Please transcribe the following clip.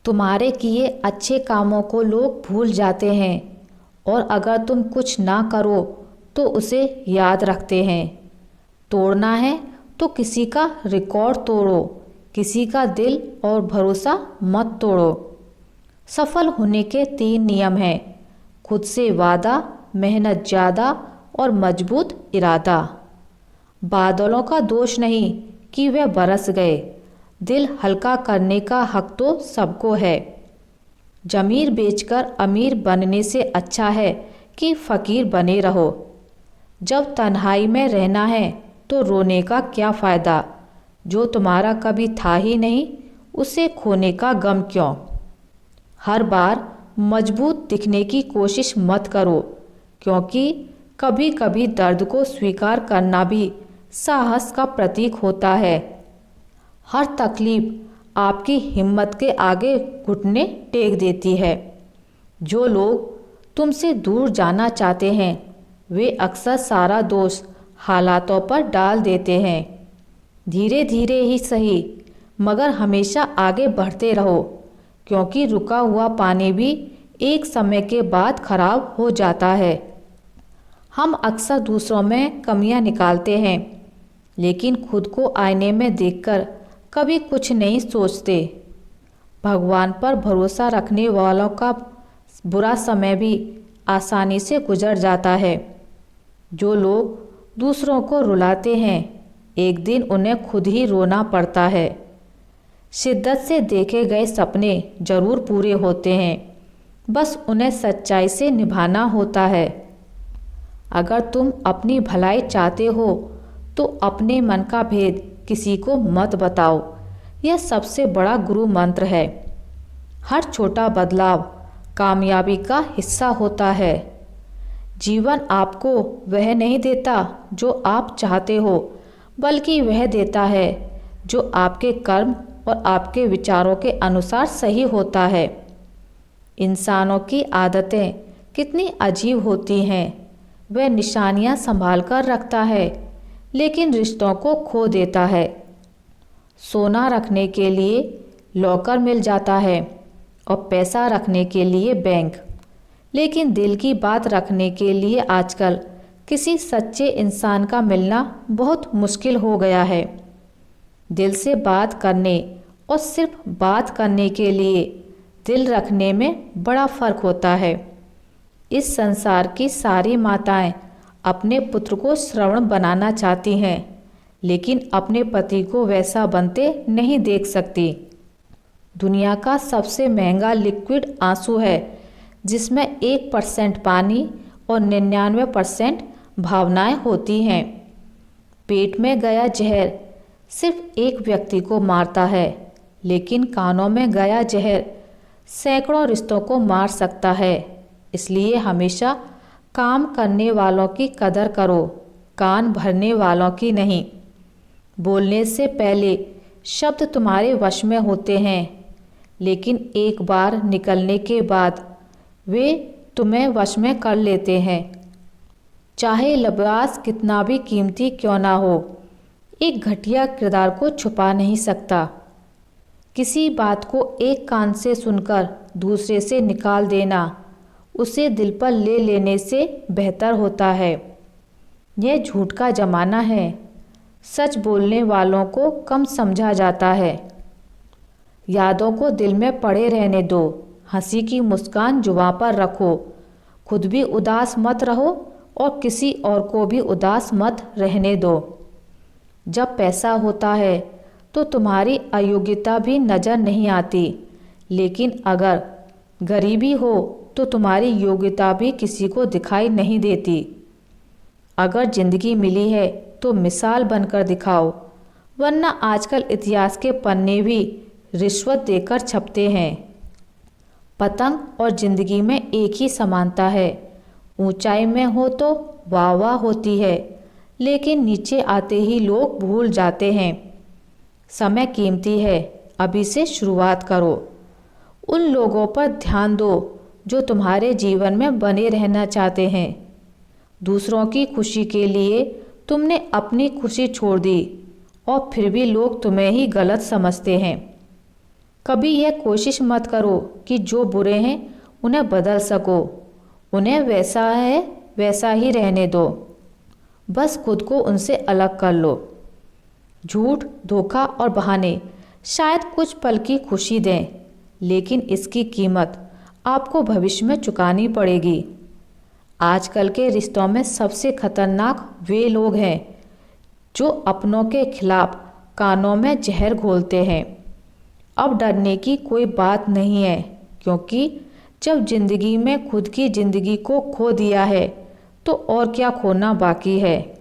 तुम्हारे किए अच्छे कामों को लोग भूल जाते हैं और अगर तुम कुछ ना करो तो उसे याद रखते हैं। तोड़ना है तो किसी का रिकॉर्ड तोड़ो, किसी का दिल और भरोसा मत तोड़ो। सफल होने के 3 नियम हैं: खुद से वादा, मेहनत ज़्यादा और मजबूत इरादा। बादलों का दोष नहीं कि वे बरस गए, दिल हल्का करने का हक तो सबको है। जमीर बेचकर अमीर बनने से अच्छा है कि फ़कीर बने रहो। जब तन्हाई में रहना है तो रोने का क्या फ़ायदा, जो तुम्हारा कभी था ही नहीं उसे खोने का गम क्यों। हर बार मजबूत दिखने की कोशिश मत करो, क्योंकि कभी कभी दर्द को स्वीकार करना भी साहस का प्रतीक होता है। हर तकलीफ आपकी हिम्मत के आगे घुटने टेक देती है। जो लोग तुमसे दूर जाना चाहते हैं वे अक्सर सारा दोष हालातों पर डाल देते हैं। धीरे धीरे ही सही, मगर हमेशा आगे बढ़ते रहो, क्योंकि रुका हुआ पानी भी एक समय के बाद खराब हो जाता है। हम अक्सर दूसरों में कमियां निकालते हैं, लेकिन खुद को आईने में देखकर कभी कुछ नहीं सोचते। भगवान पर भरोसा रखने वालों का बुरा समय भी आसानी से गुजर जाता है। जो लोग दूसरों को रुलाते हैं एक दिन उन्हें खुद ही रोना पड़ता है। शिद्दत से देखे गए सपने जरूर पूरे होते हैं, बस उन्हें सच्चाई से निभाना होता है। अगर तुम अपनी भलाई चाहते हो तो अपने मन का भेद किसी को मत बताओ, यह सबसे बड़ा गुरु मंत्र है। हर छोटा बदलाव कामयाबी का हिस्सा होता है। जीवन आपको वह नहीं देता जो आप चाहते हो, बल्कि वह देता है जो आपके कर्म और आपके विचारों के अनुसार सही होता है। इंसानों की आदतें कितनी अजीब होती हैं। वह निशानियां संभाल कर रखता है, लेकिन रिश्तों को खो देता है। सोना रखने के लिए लॉकर मिल जाता है और पैसा रखने के लिए बैंक, लेकिन दिल की बात रखने के लिए आजकल किसी सच्चे इंसान का मिलना बहुत मुश्किल हो गया है। दिल से बात करने और सिर्फ बात करने के लिए दिल रखने में बड़ा फर्क होता है। इस संसार की सारी माताएं अपने पुत्र को श्रवण बनाना चाहती हैं, लेकिन अपने पति को वैसा बनते नहीं देख सकती। दुनिया का सबसे महंगा लिक्विड आंसू है, जिसमें 1% पानी और 99% भावनाएं होती हैं। पेट में गया जहर सिर्फ एक व्यक्ति को मारता है, लेकिन कानों में गया जहर सैकड़ों रिश्तों को मार सकता है। इसलिए हमेशा काम करने वालों की कदर करो, कान भरने वालों की नहीं। बोलने से पहले शब्द तुम्हारे वश में होते हैं, लेकिन एक बार निकलने के बाद वे तुम्हें वश में कर लेते हैं। चाहे लिबास कितना भी कीमती क्यों ना हो, एक घटिया किरदार को छुपा नहीं सकता। किसी बात को एक कान से सुनकर दूसरे से निकाल देना उसे दिल पर ले लेने से बेहतर होता है। यह झूठ का ज़माना है, सच बोलने वालों को कम समझा जाता है। यादों को दिल में पड़े रहने दो, हंसी की मुस्कान जुबां पर रखो। खुद भी उदास मत रहो और किसी और को भी उदास मत रहने दो। जब पैसा होता है तो तुम्हारी अयोग्यता भी नज़र नहीं आती, लेकिन अगर गरीबी हो तो तुम्हारी योग्यता भी किसी को दिखाई नहीं देती। अगर जिंदगी मिली है तो मिसाल बनकर दिखाओ, वरना आजकल इतिहास के पन्ने भी रिश्वत देकर छपते हैं। पतंग और जिंदगी में एक ही समानता है, ऊंचाई में हो तो वाह वाह होती है, लेकिन नीचे आते ही लोग भूल जाते हैं। समय कीमती है, अभी से शुरुआत करो। उन लोगों पर ध्यान दो जो तुम्हारे जीवन में बने रहना चाहते हैं। दूसरों की खुशी के लिए तुमने अपनी खुशी छोड़ दी और फिर भी लोग तुम्हें ही गलत समझते हैं। कभी यह कोशिश मत करो कि जो बुरे हैं उन्हें बदल सको। उन्हें वैसा है वैसा ही रहने दो। बस खुद को उनसे अलग कर लो। झूठ, धोखा और बहाने शायद कुछ पल की खुशी दें, लेकिन इसकी कीमत आपको भविष्य में चुकानी पड़ेगी। आजकल के रिश्तों में सबसे खतरनाक वे लोग हैं जो अपनों के खिलाफ कानों में जहर घोलते हैं। अब डरने की कोई बात नहीं है, क्योंकि जब जिंदगी में खुद की जिंदगी को खो दिया है तो और क्या खोना बाकी है।